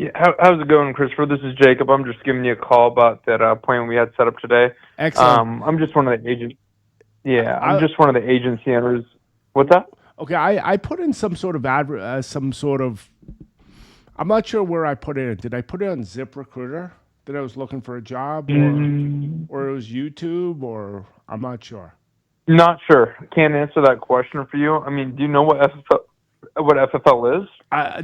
Yeah, how's it going, Christopher? This is Jacob. I'm just giving you a call about that appointment we had set up today. Excellent. I'm just one of the agents. Yeah, I'm I just one of the agency owners. What's that? okay. I put in some sort of some sort of. I'm not sure where I put it in. Did I put it on ZipRecruiter that I was looking for a job, Mm, or it was YouTube, or I'm not sure. Not sure. Can't answer that question for you. I mean, do you know what FFL is?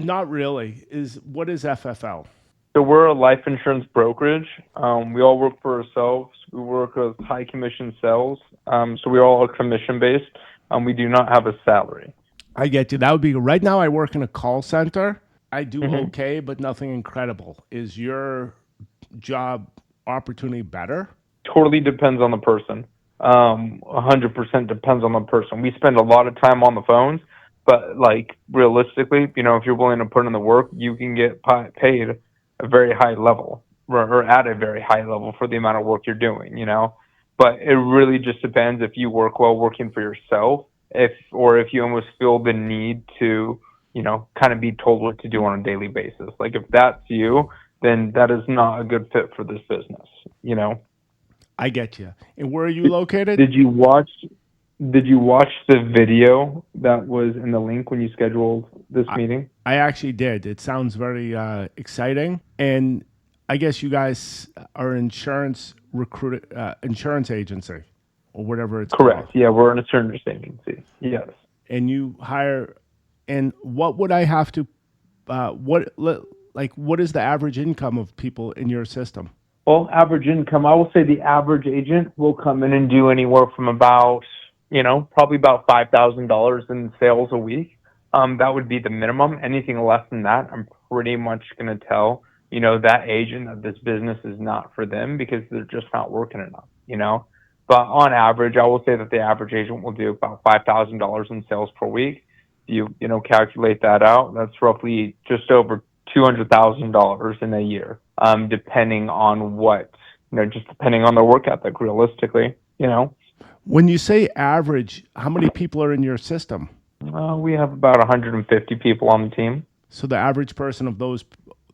Not really. Is what is FFL? So we're a life insurance brokerage. We all work for ourselves. We work with high commission sales. So we all are commission based. We do not have a salary. I get you. That would be right now. I work in a call center. I do hmm okay, but nothing incredible. Is your job opportunity better? Totally depends on the person. 100% depends on the person. We spend a lot of time on the phones, but like realistically, if you're willing to put in the work, you can get paid a very high level or at a very high level for the amount of work you're doing. But it really just depends if you work well working for yourself, if you almost feel the need to, kind of be told what to do on a daily basis. Like if that's you, then that is not a good fit for this business. I get you. And where are you Did, located? did you watch? Did you watch the video that was in the link when you scheduled this I, meeting? I actually did. It sounds very exciting, and I guess you guys are insurance agency, or whatever it's called, Correct. Yeah, we're an insurance agency. Yes. and you hire. And what would I have to? Like what is the average income of people in your system? Well, average income, I will say the average agent will come in and do anywhere from about, probably about $5,000 in sales a week. That would be the minimum. Anything less than that, I'm pretty much going to tell, that agent that this business is not for them because they're just not working enough. But on average, I will say that the average agent will do about $5,000 in sales per week. Calculate that out. That's roughly just over $200,000 in a year, depending on just depending on their work ethic, realistically. When you say average, how many people are in your system? We have about 150 people on the team. So the average person of those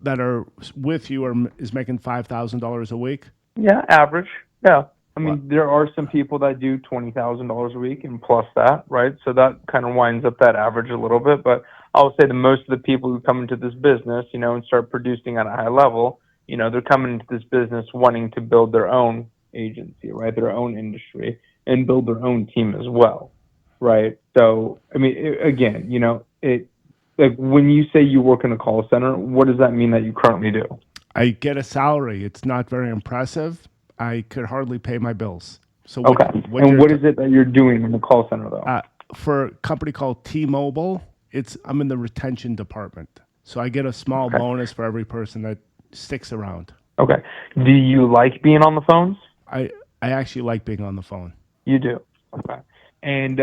that are with you is making $5,000 a week. Yeah, average. Yeah. I What? mean, there are some people that do $20,000 a week and plus that, right? So that kind of winds up that average a little bit. But I would say that most of the people who come into this business, and start producing at a high level, they're coming into this business wanting to build their own agency, right? Their own industry and build their own team as well, right? So, I mean, again, it like when you say you work in a call center, what does that mean that you currently do? I get a salary. It's not very impressive. I could hardly pay my bills. So Okay. what And you're what is it that you're doing in the call center, though? for a company called T-Mobile, it's I'm in the retention department. So I get a small Okay. bonus for every person that sticks around. Okay. Do you like being on the phones? I I actually like being on the phone. You do. Okay. And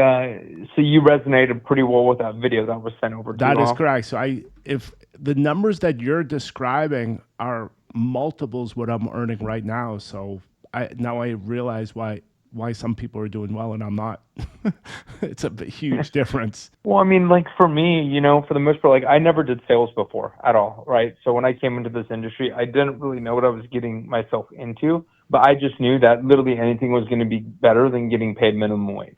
so you resonated pretty well with that video that was sent over to you, That is huh? correct. So I if the numbers that you're describing are multiples what I'm earning right now, so I realize why some people are doing well and I'm not. It's a huge difference. Well, I mean, like for me, for the most part, like I never did sales before at all, right? So when I came into this industry, I didn't really know what I was getting myself into, but I just knew that literally anything was going to be better than getting paid minimum wage.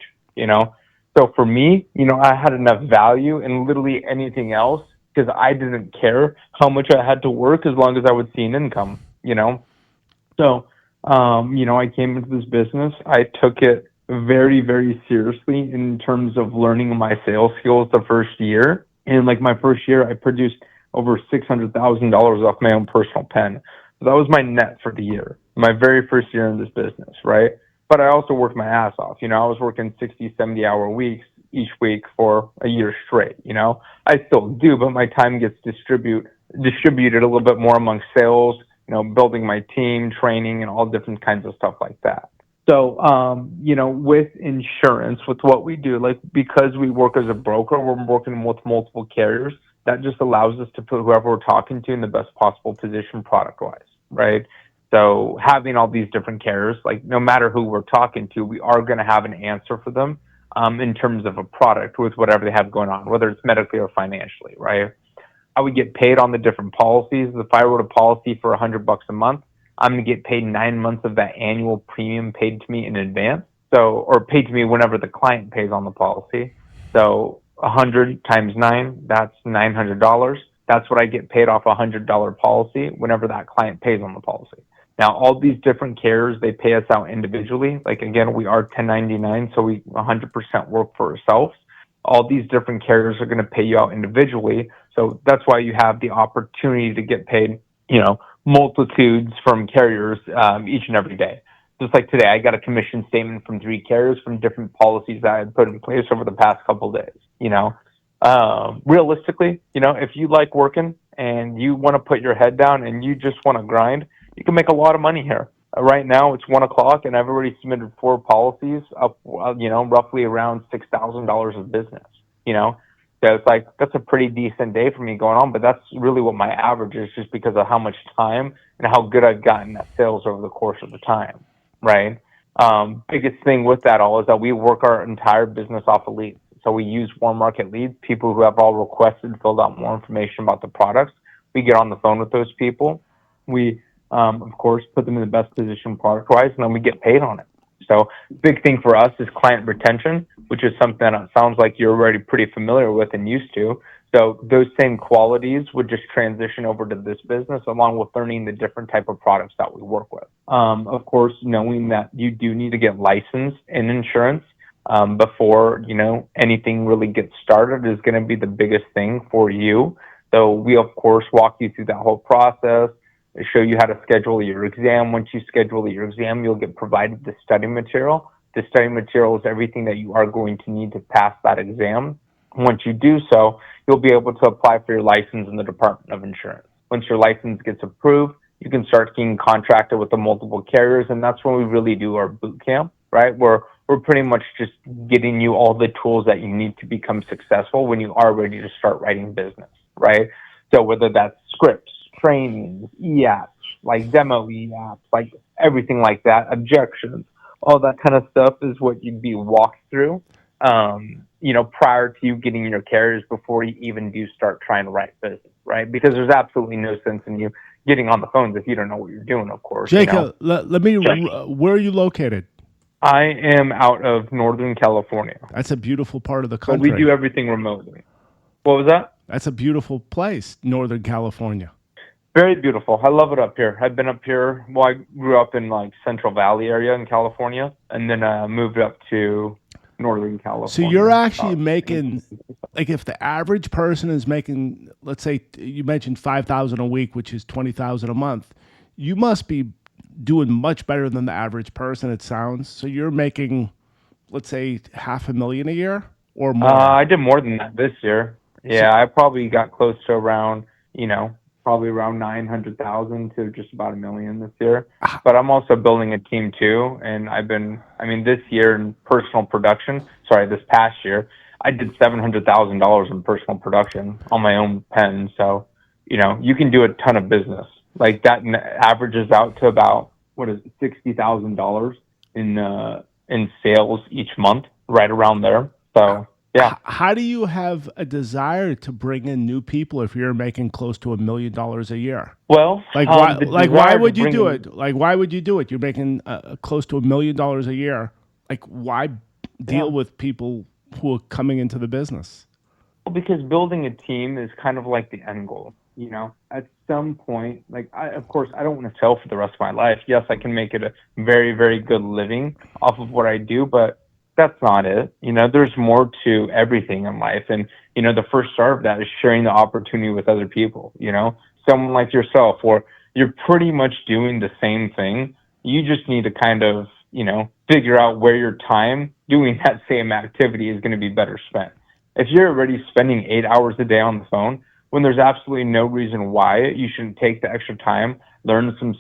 So for me, I had enough value in literally anything else because I didn't care how much I had to work as long as I would see an income. So, I came into this business. I took it very, very seriously in terms of learning my sales skills the first year. And like my first year, I produced over $600,000 off my own personal pen. So that was my net for the year, my very first year in this business, right? But I also worked my ass off. I was working 60, 70-hour weeks each week for a year straight. I still do, but my time gets distributed a little bit more among sales, building my team, training, and all different kinds of stuff like that. So, with insurance, with what we do, like because we work as a broker, we're working with multiple carriers. That just allows us to put whoever we're talking to in the best possible position product wise, right? So having all these different carriers, like no matter who we're talking to, we are going to have an answer for them in terms of a product with whatever they have going on, whether it's medically or financially, right? I would get paid on the different policies. If I wrote a policy for $100 a month, I'm going to get paid 9 months of that annual premium paid to me in advance. So, or paid to me whenever the client pays on the policy. So 100 times 9, that's $900. That's what I get paid off $100 policy whenever that client pays on the policy. Now, all these different carriers, they pay us out individually. Like, again, we are 1099, so we 100% work for ourselves. All these different carriers are going to pay you out individually. So that's why you have the opportunity to get paid, multitudes from carriers each and every day. Just like today, I got a commission statement from 3 carriers from different policies that I had put in place over the past couple of days. Realistically, if you like working and you want to put your head down and you just want to grind, you can make a lot of money here. Right now, it's 1 o'clock, and I've already submitted 4 policies up, roughly around $6,000 of business. You know, so it's like that's a pretty decent day for me going on, but that's really what my average is, just because of how much time and how good I've gotten at sales over the course of the time, right? Biggest thing with that all is that we work our entire business off of leads. So we use warm market leads, people who have all requested, filled out more information about the products. We get on the phone with those people. We, of course, put them in the best position product-wise, and then we get paid on it. So big thing for us is client retention, which is something that it sounds like you're already pretty familiar with and used to. So those same qualities would just transition over to this business, along with learning the different type of products that we work with. Of course, knowing that you do need to get licensed in insurance before anything really gets started is going to be the biggest thing for you. So we of course walk you through that whole process, show you how to schedule your exam. Once you schedule your exam, you'll get provided the study material. The study material is everything that you are going to need to pass that exam. Once you do so, you'll be able to apply for your license in the Department of Insurance. Once your license gets approved, you can start getting contracted with the multiple carriers, and that's when we really do our boot camp, right? We're pretty much just getting you all the tools that you need to become successful when you are ready to start writing business, right? So whether that's scripts, trainings, e-apps, like demo e-apps, like everything like that, objections, all that kind of stuff is what you'd be walked through, prior to you getting your carriers before you even do start trying to write business, right? Because there's absolutely no sense in you getting on the phones if you don't know what you're doing, of course. Jacob, let me. Where are you located? I am out of Northern California. That's a beautiful part of the But we country. do everything remotely. What was that? That's a beautiful place, Northern California. Very beautiful. I love it up here. I've been up here. Well, I grew up in like Central Valley area in California, and then moved up to Northern California. So you're actually making, like, if the average person is making, let's say you mentioned 5,000 a week, which is 20,000 a month, you must be doing much better than the average person. It sounds. So you're making, let's say, $500,000 a year or more. I did more than that this year. Yeah, I probably got close to around, probably around 900,000 to just about 1 million this year. But I'm also building a team too, and this year in personal production. Sorry, this past year, I did $700,000 in personal production on my own pen. So, you can do a ton of business like that. Averages out to about $60,000 in sales each month, right around there. So. Yeah. How do you have a desire to bring in new people if you're making close to $1 million a year? Well, why would you do it? Like, why would you do it? You're making close to $1 million a year. Like, why deal with people who are coming into the business? Well, because building a team is kind of like the end goal. At some point, of course, I don't want to sell for the rest of my life. Yes, I can make it a very, very good living off of what I do, but that's not it. There's more to everything in life. And, the first start of that is sharing the opportunity with other people, someone like yourself, or you're pretty much doing the same thing. You just need to kind of, figure out where your time doing that same activity is going to be better spent. If you're already spending 8 hours a day on the phone, when there's absolutely no reason why you shouldn't take the extra time, learn some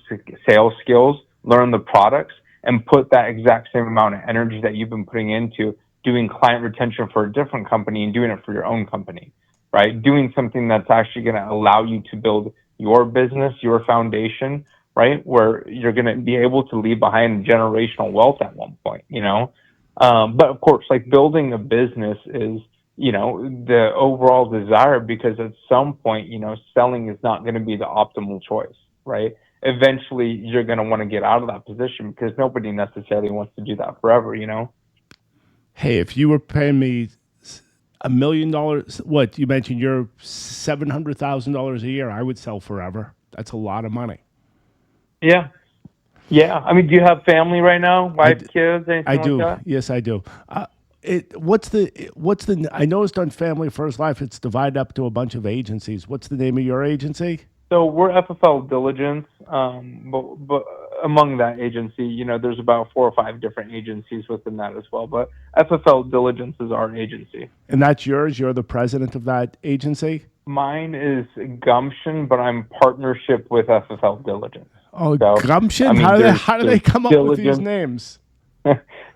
sales skills, learn the products, and put that exact same amount of energy that you've been putting into doing client retention for a different company and doing it for your own company, right? Doing something that's actually going to allow you to build your business, your foundation, right? Where you're going to be able to leave behind generational wealth at one point, But of course, like building a business is, the overall desire, because at some point, selling is not going to be the optimal choice, right? Eventually, you're going to want to get out of that position because nobody necessarily wants to do that forever. Hey, if you were paying me $1 million, what you mentioned, you're $700,000 a year, I would sell forever. That's a lot of money. Yeah. Yeah. I mean, do you have family right now? I, Wife, d- kids, I anything like do. that? Yes, I do. What's the? I know it's done Family First Life. It's divided up to a bunch of agencies. What's the name of your agency? So we're FFL Diligence, but among that agency, there's about 4 or 5 different agencies within that as well. But FFL Diligence is our agency. And that's yours. You're the president of that agency. Mine is Gumption, but I'm partnership with FFL Diligence. Oh, So, I Gumption. mean, How do they there's come up with these Diligence. names?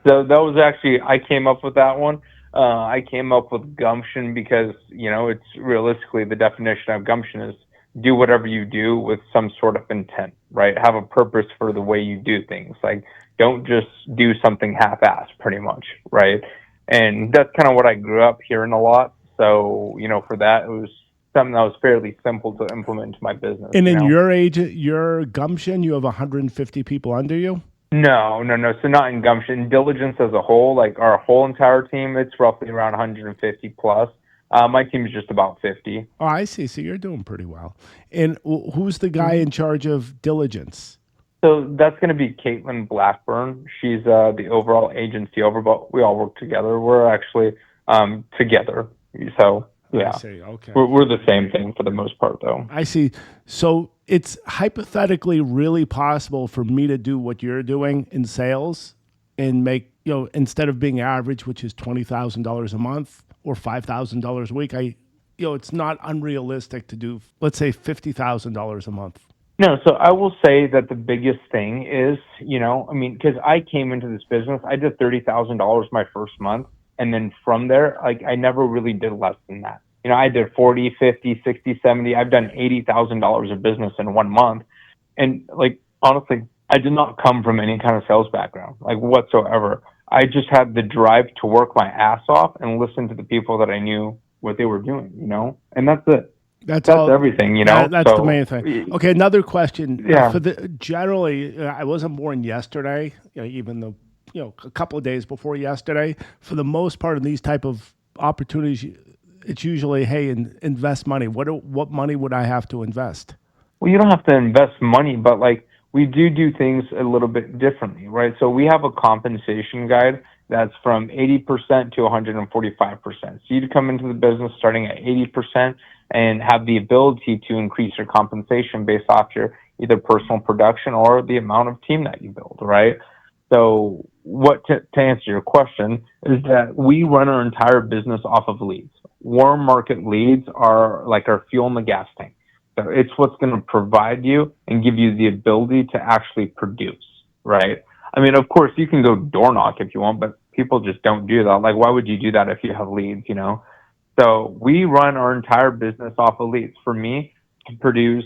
So that was actually, I came up with that one. I came up with gumption because it's realistically, the definition of gumption is do whatever you do with some sort of intent, right? Have a purpose for the way you do things. Like, don't just do something half-assed, pretty much, right? And that's kind of what I grew up hearing a lot. So for that, it was something that was fairly simple to implement into my business. And in your agent, your Gumption, you have 150 people under you. No, no, no. So not in Gumption. Diligence as a whole, like our whole entire team, it's roughly around 150 plus. My team is just about 50. Oh, I see. So you're doing pretty well. And who's the guy hmm in charge of diligence? So that's going to be Caitlin Blackburn. She's the overall agency over, but we all work together. We're actually together. So I yeah, see. Okay. we're the same thing for the most part, though. I see. So it's hypothetically really possible for me to do what you're doing in sales and make, instead of being average, which is $20,000 a month or $5,000 a week, it's not unrealistic to do, let's say, $50,000 a month. No, so I will say that the biggest thing is, I mean, because I came into this business, I did $30,000 my first month. And then from there, like, I never really did less than that. I did 40, 50, 60, 70. I've done $80,000 of business in 1 month. And like, honestly, I did not come from any kind of sales background, like whatsoever. I just had the drive to work my ass off and listen to the people that I knew what they were doing, and that's it. That's That's all. everything. That's the main So, thing. Okay, another question. yeah. For the generally, I wasn't born yesterday. Even though a couple of days before yesterday. For the most part, in these type of opportunities, it's usually, hey, invest money. What money would I have to invest? Well, you don't have to invest money, but like we do things a little bit differently, right? So we have a compensation guide that's from 80% to 145%. So you'd come into the business starting at 80% and have the ability to increase your compensation based off your either personal production or the amount of team that you build, right? So to answer your question is that we run our entire business off of leads. Warm market leads are like our fuel in the gas tank. So it's what's going to provide you and give you the ability to actually produce, right? I mean, of course, you can go door knock if you want, but people just don't do that. Like, why would you do that if you have leads? So we run our entire business off of leads. For me to produce,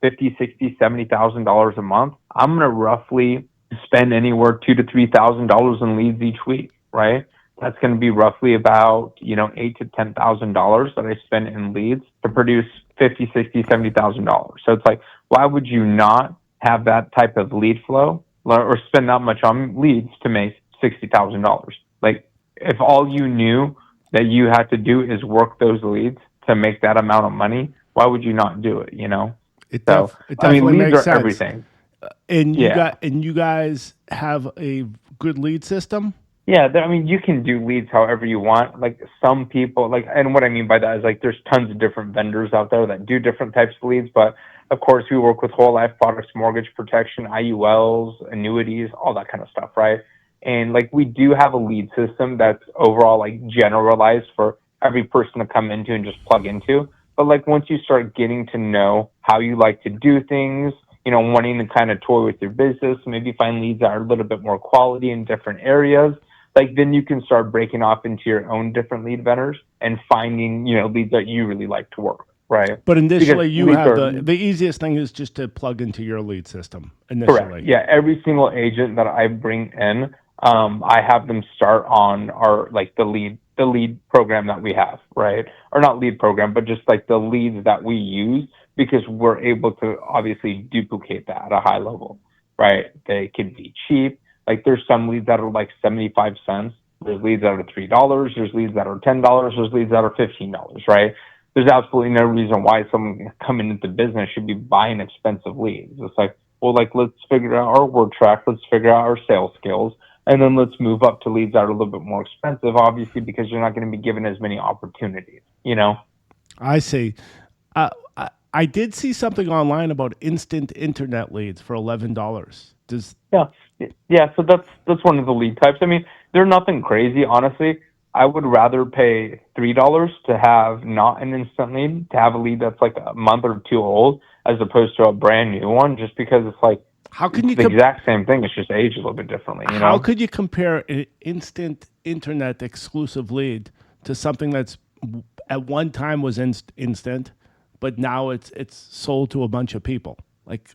50, 60, $70,000 a month, I'm going to roughly spend anywhere $2,000 to $3,000 in leads each week, right? That's going to be roughly about, $8,000 to $10,000 that I spend in leads to produce 50, 60, $70,000. So it's like, why would you not have that type of lead flow or spend that much on leads to make $60,000? Like, if all you knew that you had to do is work those leads to make that amount of money, why would you not do it? So, It I mean, definitely leads makes are sense. everything. Yeah. And you guys have a good lead system. Yeah, I mean, you can do leads however you want. Like some people, and what I mean by that is like there's tons of different vendors out there that do different types of leads. But of course, we work with whole life products, mortgage protection, IULs, annuities, all that kind of stuff, right? And like we do have a lead system that's overall like generalized for every person to come into and just plug into. But like once you start getting to know how you like to do things, wanting to kind of toy with your business, maybe find leads that are a little bit more quality in different areas, like then you can start breaking off into your own different lead vendors and finding leads that you really like to work, right? But Because initially, you leads have are the easiest thing is just to plug into your lead system correct. initially. Yeah, every single agent that I bring in, I have them start on our like the lead the lead program that we have, right? Or not lead program, but just like the leads that we use, because we're able to obviously duplicate that at a high level, right? They can be cheap. Like there's some leads that are like 75 cents. There's leads that are $3. There's leads that are $10. There's leads that are $15, right? There's absolutely no reason why someone coming into business should be buying expensive leads. It's like, well, like let's figure out our word track, let's figure out our sales skills, and then let's move up to leads that are a little bit more expensive, obviously, because you're not going to be given as many opportunities, you know? I see. I did see something online about instant internet leads for $11. Does Yeah, yeah. So that's one of the lead types. I mean, they're nothing crazy, honestly. I would rather pay $3 to have not an instant lead, to have a lead that's like a month or two old, as opposed to a brand new one, just because it's like how can it's you the exact same thing. It's just aged a little bit differently, you how know? could you compare an instant internet exclusive lead to something that's at one time was instant, but now it's sold to a bunch of people? Like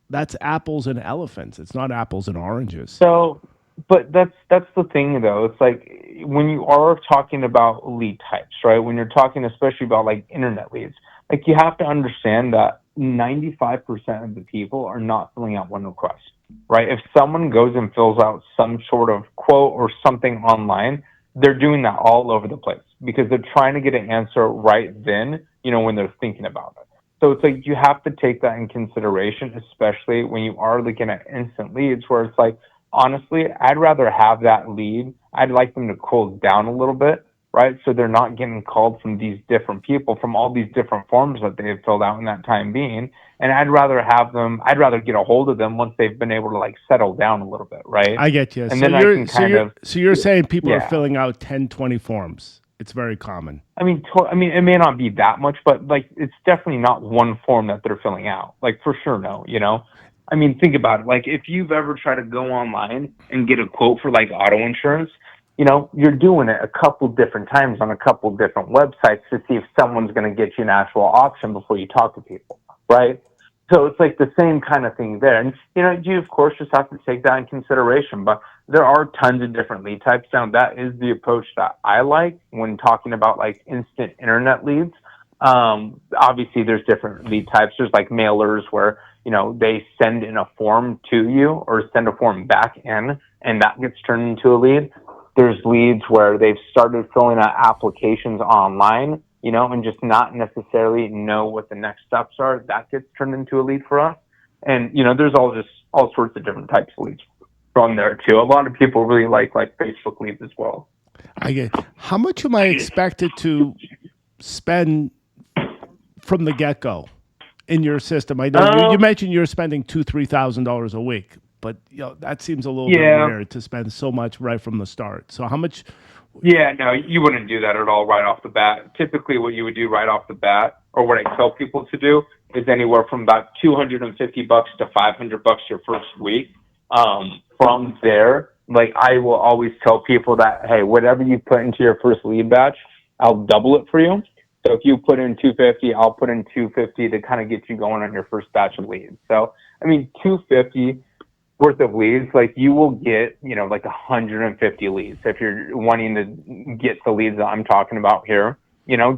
that's apples and elephants. It's not apples and oranges. So, but that's the thing though. It's like when you are talking about lead types, right? When you're talking especially about like internet leads, like you have to understand that 95% of the people are not filling out one request, right? If someone goes and fills out some sort of quote or something online, they're doing that all over the place because they're trying to get an answer right then, when they're thinking about it. So it's like you have to take that in consideration, especially when you are looking at instant leads, where it's like, honestly, I'd rather have that lead. I'd like them to cool down a little bit, right? So they're not getting called from these different people, from all these different forms that they have filled out in that time being. And I'd rather get a hold of them once they've been able to like settle down a little bit, right? I get you. And So then I you're can so kind you're of, so you're saying people are yeah. filling out 10, 20 forms. It's very common. I mean, it may not be that much, but like, it's definitely not one form that they're filling out. Like, for sure, no. I mean, think about it. Like, if you've ever tried to go online and get a quote for like auto insurance, you're doing it a couple different times on a couple different websites to see if someone's going to get you an actual option before you talk to people, right? So it's like the same kind of thing there. And, you of course just have to take that in consideration. But there are tons of different lead types. Now, that is the approach that I like when talking about like instant internet leads. Obviously, there's different lead types. There's like mailers where, they send in a form to you or send a form back in, and that gets turned into a lead. There's leads where they've started filling out applications online, and just not necessarily know what the next steps are. That gets turned into a lead for us. And, there's all sorts of different types of leads from there too. A lot of people really like Facebook leads as well. I get. How much am I expected to spend from the get go in your system? I know you Um, mentioned you're spending $2,000-3,000 a week, but that seems a little bit yeah, weird to spend so much right from the start. So how much? yeah, no, you wouldn't do that at all right off the bat. Typically, what you would do right off the bat, or what I tell people to do, is anywhere from about $250 to $500 your first week. From there, like I will always tell people that, hey, whatever you put into your first lead batch, I'll double it for you. So if you put in 250, I'll put in 250 to kind of get you going on your first batch of leads. So I mean, 250 worth of leads, like you will get, like 150 leads if you're wanting to get the leads that I'm talking about here,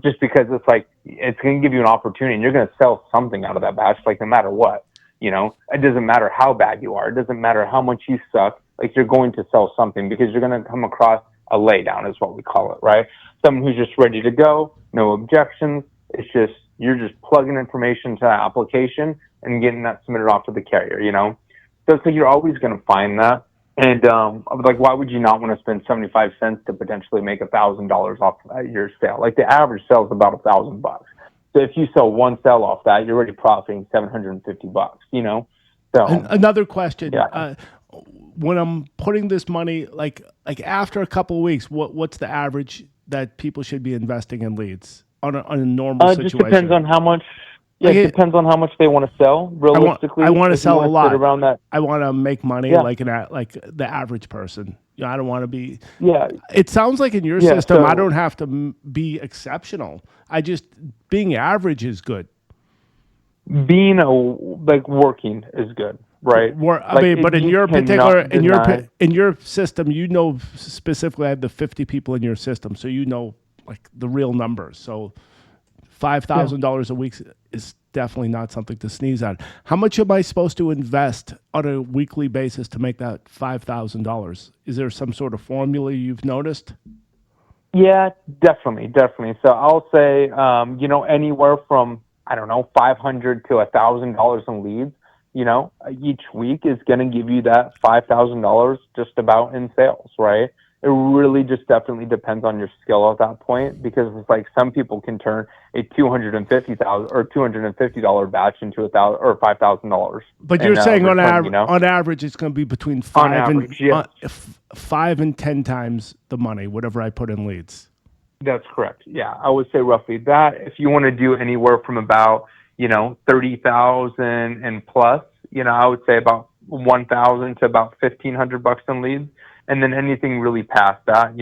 just because it's like, it's going to give you an opportunity and you're going to sell something out of that batch, like no matter what, it doesn't matter how bad you are. It doesn't matter how much you suck. Like you're going to sell something because you're going to come across a laydown is what we call it, right? Someone who's just ready to go, no objections. It's just, you're just plugging information to that application and getting that submitted off to the carrier. So it's like you're always going to find that. And like, why would you not want to spend 75 cents to potentially make $1,000 off your sale? Like the average sale is about $1,000. So if you sell one sale off that, you're already profiting $750. So Another question. yeah. When I'm putting this money, like after a couple of weeks, what's the average that people should be investing in leads on a normal It just depends situation? on how much. Yeah, Like it depends on how much they want to sell. I Realistically, want to if you sell a want to sit lot. around that, I want to make money yeah, like the average person. I don't want to be. yeah, It sounds like in your yeah. system, I So don't have to be exceptional. I just being average is good. being a like working is good, right? I Like mean, but in you your particular, cannot deny. in your system, you know specifically, I have the 50 people in your system, so you know like the real numbers. So Yeah. $5,000 a week is definitely not something to sneeze at. How much am I supposed to invest on a weekly basis to make that $5,000? Is there some sort of formula you've noticed? Yeah, definitely, definitely. So I'll say, anywhere from I don't know, $500 to $1,000 in leads. Each week is going to give you that $5,000 just about in sales, right? It really just definitely depends on your skill at that point because it's like some people can turn a 250,000 or $250 batch into 1,000 or $5,000 But you're in saying return. on average, it's going to be between On average, yes. 5 and 10 times the money, whatever I put in leads. That's correct. Yeah, I would say roughly that. If you want to do anywhere from about, 30,000 and plus, I would say about 1,000 to about 1,500 bucks in leads. And then anything really past that,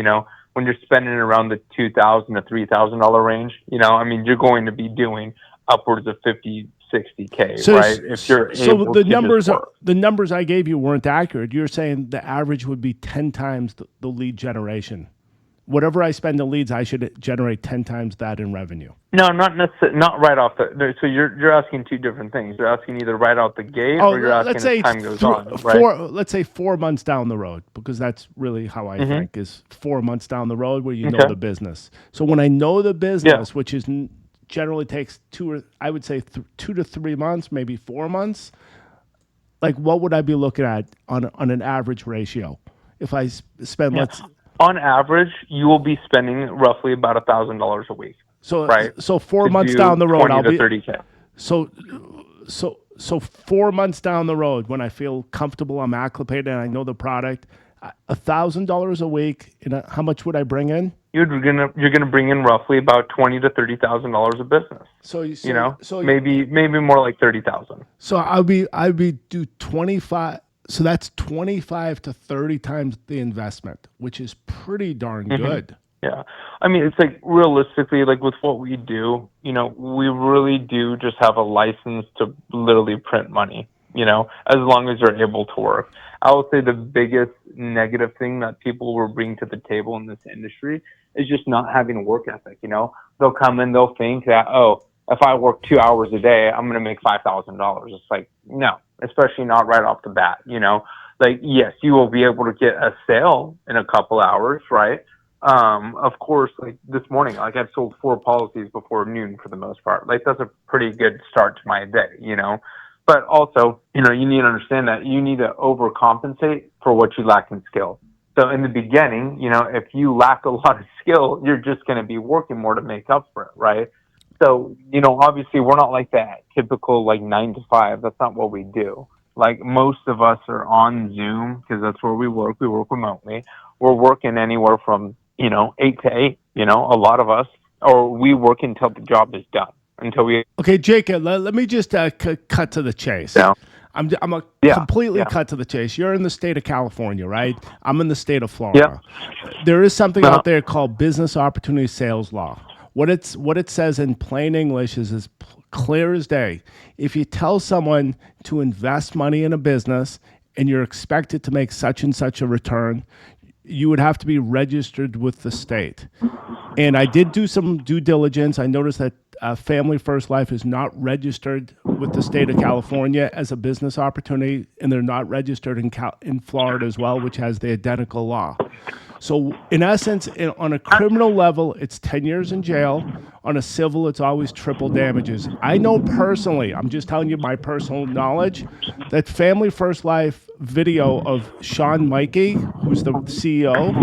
when you're spending around the 2,000 to $3,000 range, I mean, you're going to be doing upwards of 50, 60K, So, right? If you're able to just work. the numbers I gave you weren't accurate. You're saying the average would be 10 times the lead generation. Whatever I spend in leads, I should generate 10 times that in revenue. No, not necessarily, not right off the. So you're asking two different things. You're asking either right out the gate, Oh, or you're let's asking as say time goes on, right? let's say 4 months down the road, because that's really how I Mm-hmm. think is 4 months down the road where you know Okay. the business. So when I know the Yeah. business, which is generally takes I would say 2 to 3 months, maybe 4 months. Like, what would I be looking at on an average ratio if I spend Yeah. let's On average, you will be spending roughly about $1,000 a week, so right? so four To months down do the road, 20 I'll to be 30K. so so 4 months down the road when I feel comfortable, I'm acclimated, and I know the product. $1,000 a week. How much would I bring in? You're gonna bring in roughly about 20 to $30,000 of business. So so so Maybe more like 30,000. so I'd be do 25. So that's 25 to 30 times the investment, which is pretty darn Mm-hmm. good. Yeah. I mean, it's like realistically, like with what we do, we really do just have a license to literally print money, as long as you're able to work. I would say the biggest negative thing that people will bring to the table in this industry is just not having a work ethic, They'll come in, they'll think that, oh, if I work 2 hours a day, I'm going to make $5,000. It's like, no, especially not right off the bat, Like, yes, you will be able to get a sale in a couple hours, right? Of course, like this morning, like I've sold 4 policies before noon for the most part. Like that's a pretty good start to my day. But also, you need to understand that you need to overcompensate for what you lack in skill. So in the beginning, if you lack a lot of skill, you're just going to be working more to make up for it, right? So, obviously we're not like that typical like 9 to 5. That's not what we do. Like most of us are on Zoom because that's where we work. We work remotely. We're working anywhere from 8 to 8. A lot of us, or we work until the job is done. Until we, Okay, Jacob, let me just cut to the chase. yeah, I'm a yeah, completely yeah, cut to the chase. You're in the state of California, right? I'm in the state of yeah, Florida. There is something uh, out there called business opportunity sales law. What it says in plain English is as clear as day. If you tell someone to invest money in a business and you're expected to make such and such a return, you would have to be registered with the state. And I did do some due diligence. I noticed that Family First Life is not registered with the state of California as a business opportunity, and they're not registered in Florida as well, which has the identical law. So, in essence, on a criminal level, it's 10 years in jail. On a civil, it's always triple damages. I know personally, I'm just telling you my personal knowledge, that Family First Life video of Sean Mikey, who's the CEO,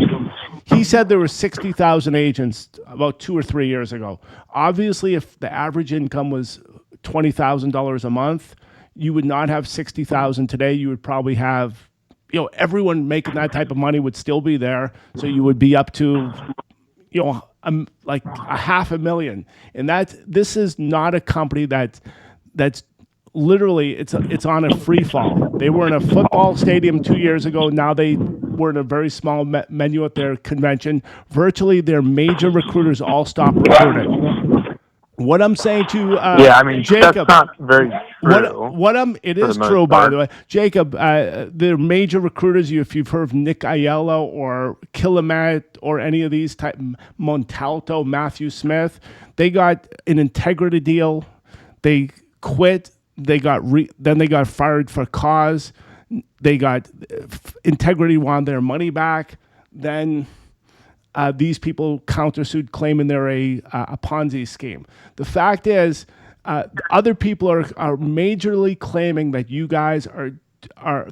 he said there were 60,000 agents about 2 or 3 years ago. Obviously, if the average income was $20,000 a month, you would not have 60,000 today. You would probably have, everyone making that type of money would still be there. So you would be up to, like a 500,000. And this is not a company that's literally it's on a free fall. They were in a football stadium 2 years ago. Now they were in a very small menu at their convention. Virtually their major recruiters all stopped recruiting. What I'm saying to Yeah, I mean, that's Jacob, not very true it for the is most true, by the part. way, Jacob. The major recruiters, if you've heard of Nick Aiello or Killamat or any of these type, Montalto, Matthew Smith, they got an integrity deal. They quit. Then they got fired for cause. They got integrity wanted their money back. Then these people countersued, claiming they're a Ponzi scheme. The fact is, other people are majorly claiming that you guys are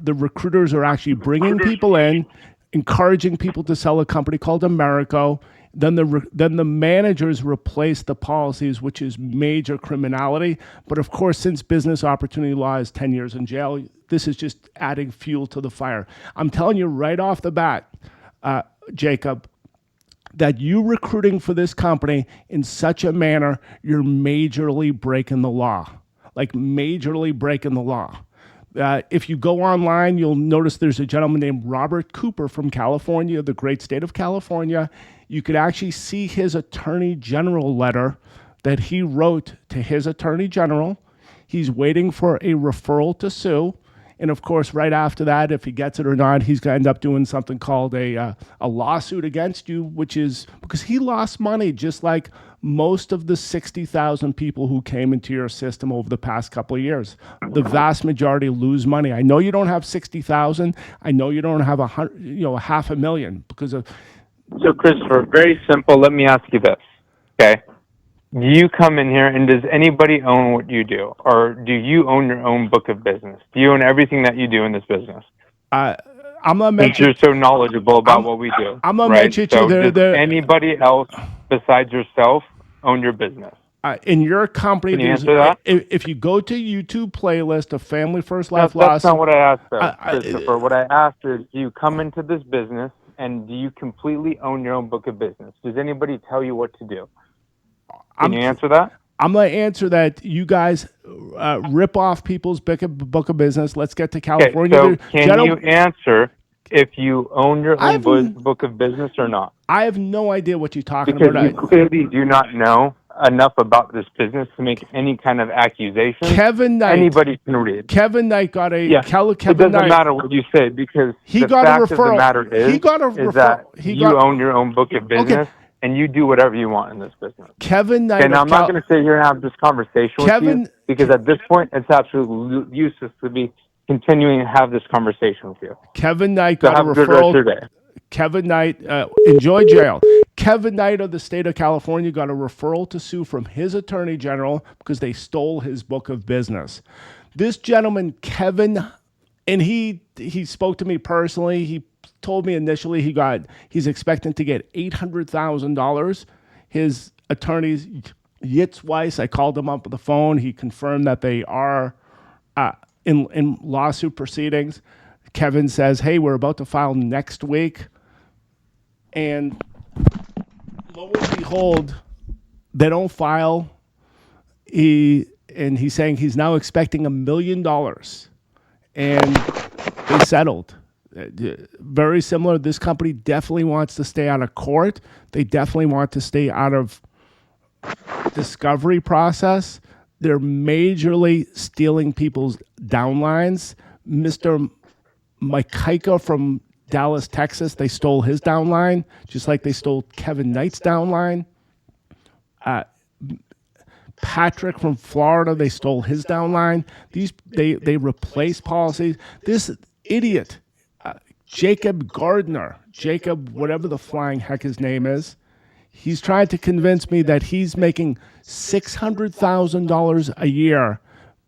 the recruiters are actually bringing people in, encouraging people to sell a company called Americo. Then the managers replace the policies, which is major criminality. But of course, since business opportunity law is 10 years in jail, this is just adding fuel to the fire. I'm telling you right off the bat, Jacob, that you recruiting for this company in such a manner, you're majorly breaking the law. Like majorly breaking the law. If you go online, you'll notice there's a gentleman named Robert Cooper from California, the great state of California. You could actually see his attorney general letter that he wrote to his attorney general. He's waiting for a referral to sue. And of course, right after that, if he gets it or not, he's going to end up doing something called a lawsuit against you, which is because he lost money, just like most of the 60,000 people who came into your system over the past couple of years. The vast majority lose money. I know you don't have 60,000. I know you don't have 500,000 because of. So, Christopher, very simple. Let me ask you this, okay? You come in here, and does anybody own what you do, or do you own your own book of business? Do you own everything that you do in this business? I'm gonna Since mention. you're so knowledgeable about I'm what we do, I'm gonna right? mention to you So, there. does anybody else besides yourself own your business? In your company, Can you there's answer that? if you go to YouTube playlist of Family First No, Life that's Loss, not what I asked, though, I, Christopher. What I asked is, do you come into this business, and do you completely own your own book of business? Does anybody tell you what to do? Can I'm you answer that? I'm gonna answer that. You guys rip off people's book of business. Let's get to Okay, California. so can you General, answer if you own your I own have book of business or not? I have no idea what you're talking Because about. you clearly do not know enough about this business to make any kind of accusations. Kevin Knight. Anybody can read. Kevin Knight got a Yeah, it Kevin doesn't Knight. matter what you say because He the got a fact of the referral. matter He got a is that referral. He you got own your own book of okay. business and you do whatever you want in this business. Kevin Knight Okay, now of I'm not going to sit here and have this conversation with you Kevin. because at this point it's absolutely useless to be continuing to have this conversation with you. Kevin Knight So got a have a good rest of referral. your day. Kevin Knight, enjoy jail. Kevin Knight of the state of California got a referral to sue from his attorney general because they stole his book of business. This gentleman, Kevin, and he spoke to me personally. He told me initially he's expecting to get $800,000. His attorneys, Yitz Weiss, I called him up on the phone. He confirmed that they are in lawsuit proceedings. Kevin says, "Hey, we're about to file next week," and lo and behold, they don't file. He's saying he's now expecting $1 million, and they settled. Very similar. This company definitely wants to stay out of court. They definitely want to stay out of discovery process. They're majorly stealing people's downlines. Mr. Mike from Dallas, Texas, they stole his downline, just like they stole Kevin Knight's downline. Patrick from Florida, they stole his downline. They replaced policies. This idiot, Jacob Gardner, Jacob, whatever the flying heck his name is, he's trying to convince me that he's making $600,000 a year,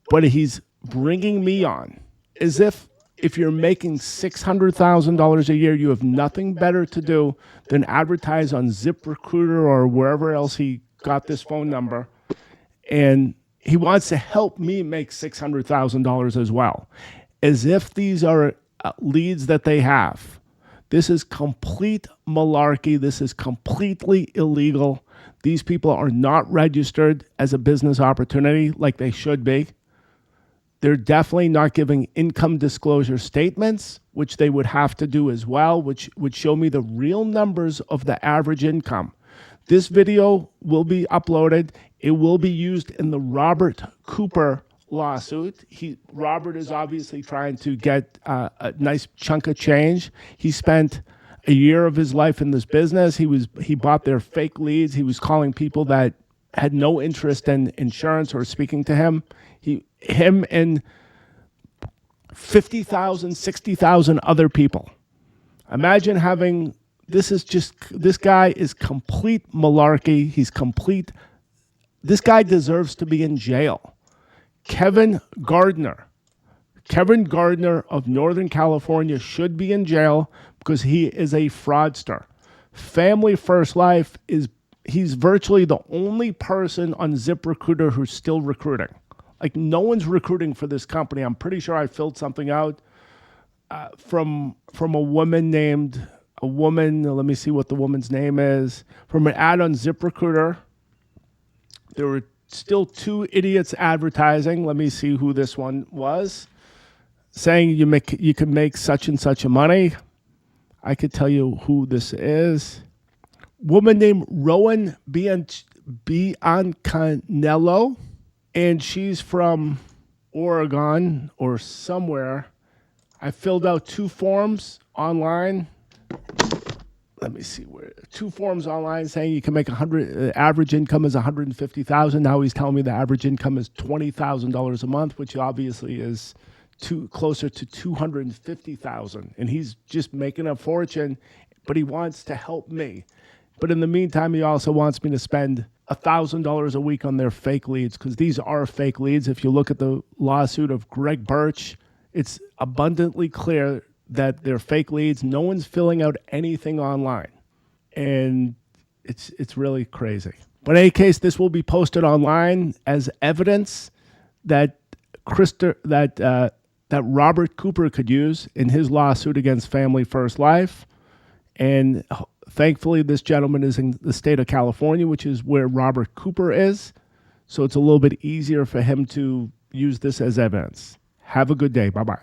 but he's bringing me on as if you're making $600,000 a year, you have nothing better to do than advertise on ZipRecruiter or wherever else he got this phone number. And he wants to help me make $600,000 as well, as if these are leads that they have. This is complete malarkey. This is completely illegal. These people are not registered as a business opportunity like they should be. They're definitely not giving income disclosure statements, which they would have to do as well, which would show me the real numbers of the average income. This video will be uploaded. It will be used in the Robert Cooper lawsuit. Robert is obviously trying to get a nice chunk of change. He spent a year of his life in this business. He bought their fake leads. He was calling people that had no interest in insurance or speaking to him. Him and 50,000, 60,000 other people. Imagine having this guy is complete malarkey. This guy deserves to be in jail. Kevin Gardner of Northern California should be in jail because he is a fraudster. Family First Life he's virtually the only person on ZipRecruiter who's still recruiting. Like, no one's recruiting for this company. I'm pretty sure I filled something out from a woman. Let me see what the woman's name is. From an ad on ZipRecruiter. There were still 2 idiots advertising. Let me see who this one was. Saying you can make such and such a money. I could tell you who this is. Woman named Rowan Biancanello, and she's from Oregon or somewhere. I filled out 2 forms online. Let me see where 2 forms online saying you can make average income is $150,000. Now he's telling me the average income is $20,000 a month, which obviously is closer to $250,000. And he's just making a fortune, but he wants to help me. But in the meantime, he also wants me to spend $1,000 a week on their fake leads, because these are fake leads. If you look at the lawsuit of Greg Birch, it's abundantly clear that they're fake leads. No one's filling out anything online. And it's really crazy. But in any case, this will be posted online as evidence that Robert Cooper could use in his lawsuit against Family First Life. And thankfully, this gentleman is in the state of California, which is where Robert Cooper is. So it's a little bit easier for him to use this as evidence. Have a good day. Bye-bye.